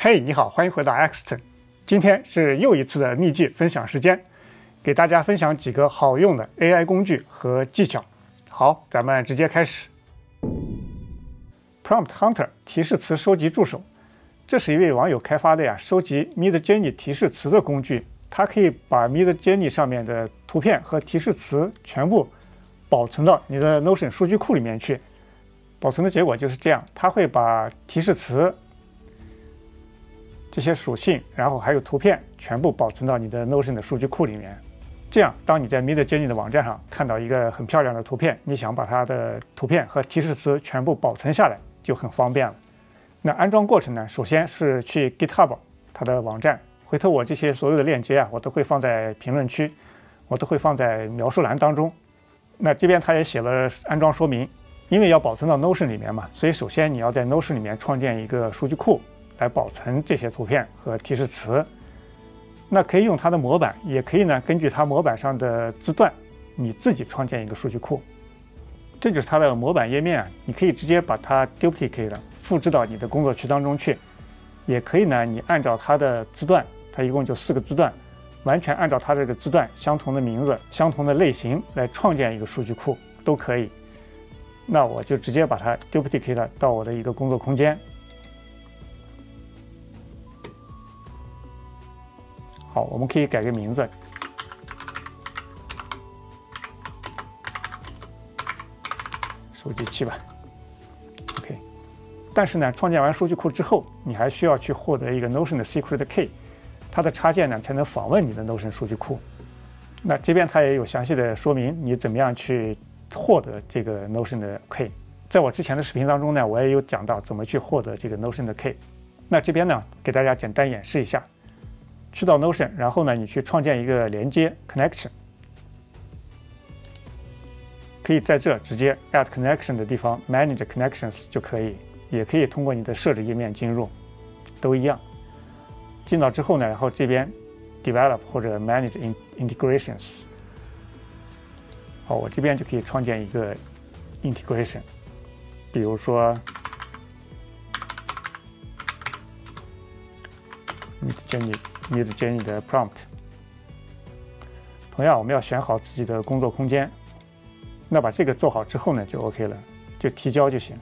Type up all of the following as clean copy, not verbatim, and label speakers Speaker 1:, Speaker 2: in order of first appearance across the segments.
Speaker 1: 嘿，你好，欢迎回到 Axton。今天是又一次的秘籍分享时间，给大家分享几个好用的 AI 工具和技巧。好，咱们直接开始。Prompt Hunter 提示词收集助手，这是一位网友开发的收集 Midjourney 提示词的工具。它可以把 Midjourney 上面的图片和提示词全部保存到你的 Notion 数据库里面去。保存的结果就是这样，它会把提示词这些属性，然后还有图片，全部保存到你的 Notion 的数据库里面。这样，当你在 Midjourney 的网站上看到一个很漂亮的图片，你想把它的图片和提示词全部保存下来，就很方便了。那安装过程呢，首先是去 GitHub 它的网站，回头我这些所有的链接我都会放在评论区，我都会放在描述栏当中。那这边它也写了安装说明，因为要保存到 Notion 里面嘛，所以首先你要在 Notion 里面创建一个数据库来保存这些图片和提示词。那可以用它的模板，也可以呢根据它模板上的字段，你自己创建一个数据库。这就是它的模板页面你可以直接把它 duplicate 复制到你的工作区当中去，也可以呢你按照它的字段，它一共就4个字段，完全按照它这个字段相同的名字、相同的类型来创建一个数据库都可以。那我就直接把它 duplicate 到我的一个工作空间。好，我们可以改个名字，收集器吧。OK， 但是呢，创建完数据库之后，你还需要去获得一个 Notion 的 Secret Key， 它的插件呢才能访问你的 Notion 数据库。那这边它也有详细的说明，你怎么样去获得这个 Notion 的 Key。在我之前的视频当中呢，我也有讲到怎么去获得这个 Notion 的 Key。那这边呢，给大家简单演示一下。去到 Notion， 然后呢，你去创建一个连接 connection， 可以在这直接 add connection 的地方 manage connections 就可以，也可以通过你的设置页面进入，都一样。进到之后呢，然后这边 develop 或者 manage integrations， 好，我这边就可以创建一个 integration， 比如说Midjourney 的 prompt。同样，我们要选好自己的工作空间。那把这个做好之后呢，就 OK 了，就提交就行。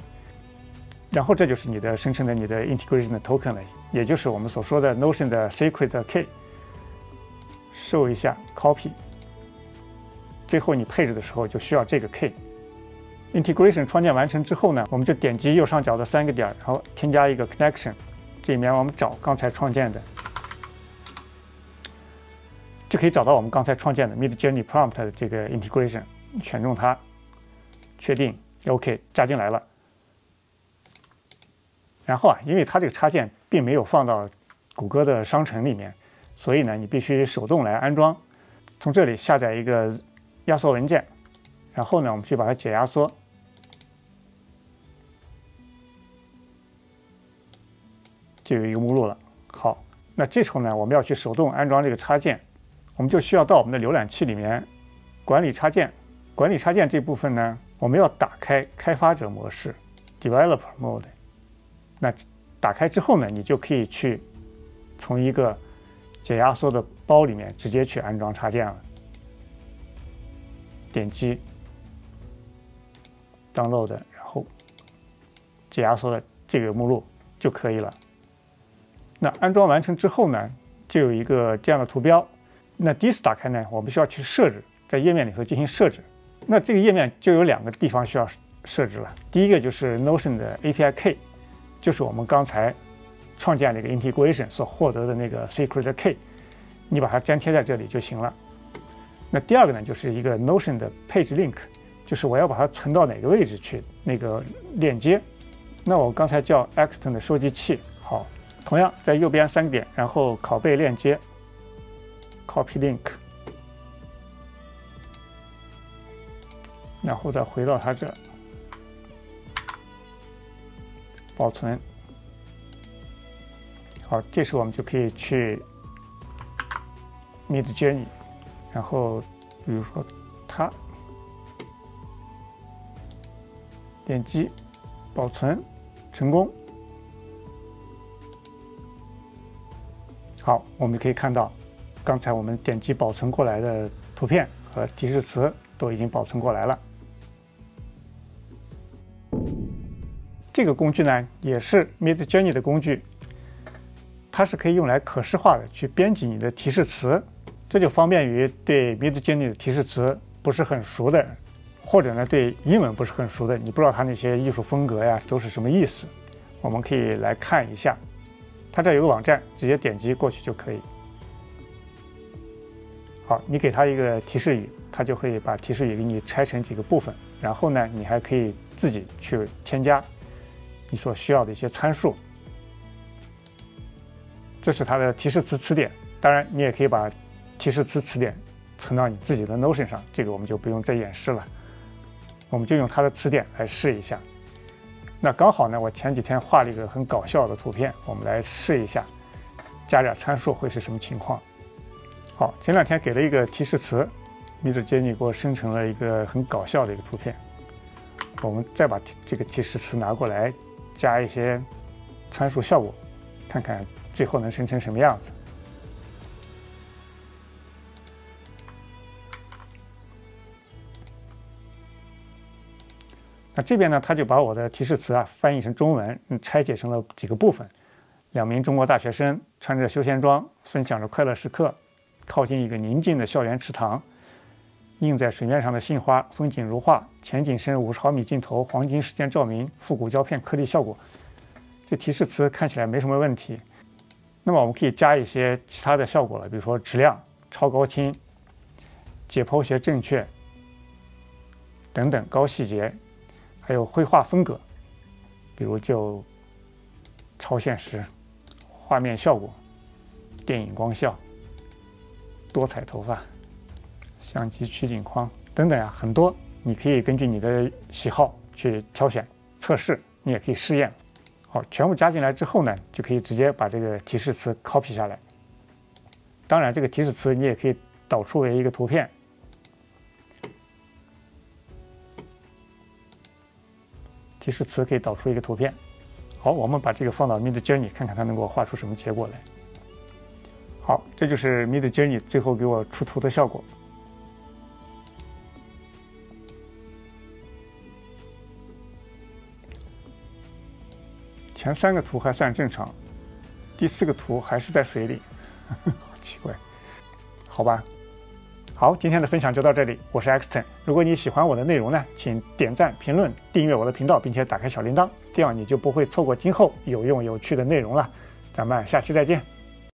Speaker 1: 然后这就是你的生成的你的 integration 的 token 了，也就是我们所说的 Notion 的 secret key。收一下 copy， 最后你配置的时候就需要这个 key。integration 创建完成之后呢，我们就点击右上角的3个点，然后添加一个 connection。这里面我们找刚才创建的，就可以找到我们刚才创建的 Midjourney prompt 的这个 integration， 选中它，确定 OK 加进来了。然后因为它这个插件并没有放到谷歌的商城里面，所以呢你必须手动来安装。从这里下载一个压缩文件，然后呢我们去把它解压缩。就有一个目录了。好，那这时候呢，我们要去手动安装这个插件，我们就需要到我们的浏览器里面管理插件。管理插件这部分呢，我们要打开开发者模式 （Developer Mode）。那打开之后呢，你就可以去从一个解压缩的包里面直接去安装插件了。点击 Download， 然后解压缩的这个目录就可以了。那安装完成之后呢，就有一个这样的图标。那第一次打开呢，我们需要去设置，在页面里头进行设置。那这个页面就有2个地方需要设置了。第一个就是 Notion 的 API Key， 就是我们刚才创建了一个 integration 所获得的那个 secret key， 你把它粘贴在这里就行了。那第二个呢，就是一个 Notion 的 page link， 就是我要把它存到哪个位置去，那个链接。那我刚才叫 Axton 的收集器，好。同样在右边3个点，然后拷贝链接 ，copy link， 然后再回到它这，保存。好，这时候我们就可以去 Midjourney， 然后比如说它，点击保存成功。好，我们可以看到，刚才我们点击保存过来的图片和提示词都已经保存过来了。这个工具呢，也是 Midjourney 的工具，它是可以用来可视化的去编辑你的提示词，这就方便于对 Midjourney 的提示词不是很熟的人，或者呢对英文不是很熟的，你不知道它那些艺术风格呀都是什么意思。我们可以来看一下，它这有个网站，直接点击过去就可以。好，你给它一个提示语，它就会把提示语给你拆成几个部分，然后呢，你还可以自己去添加你所需要的一些参数。这是它的提示词词典，当然你也可以把提示词词典存到你自己的 Notion 上，这个我们就不用再演示了，我们就用它的词典来试一下。那刚好呢，我前几天画了一个很搞笑的图片，我们来试一下，加点参数会是什么情况。好，前两天给了一个提示词，Midjourney给我生成了一个很搞笑的一个图片。我们再把这个提示词拿过来，加一些参数效果，看看最后能生成什么样子。那这边呢，它就把我的提示词翻译成中文，拆解成了几个部分。2名中国大学生穿着休闲装，分享着快乐时刻，靠近一个宁静的校园池塘。映在水面上的杏花，风景如画，前景深50毫米镜头，黄金时间照明，复古胶片颗粒效果。这提示词看起来没什么问题。那么我们可以加一些其他的效果了，比如说质量、超高清、解剖学正确等等高细节，还有绘画风格，比如就超现实、画面效果、电影光效、多彩头发、相机取景框等等啊，很多，你可以根据你的喜好去挑选测试，你也可以试验。好，全部加进来之后呢，就可以直接把这个提示词 copy 下来。当然，这个提示词你也可以导出为一个图片。提示词可以导出一个图片。好，我们把这个放到 Midjourney 看看它能给我画出什么结果来。好，这就是 Midjourney 最后给我出图的效果。前3个图还算正常，第4个图还是在水里，好奇怪，好吧。好，今天的分享就到这里，我是 Axton。如果你喜欢我的内容呢，请点赞、评论、订阅我的频道，并且打开小铃铛，这样你就不会错过今后有用有趣的内容了。咱们下期再见。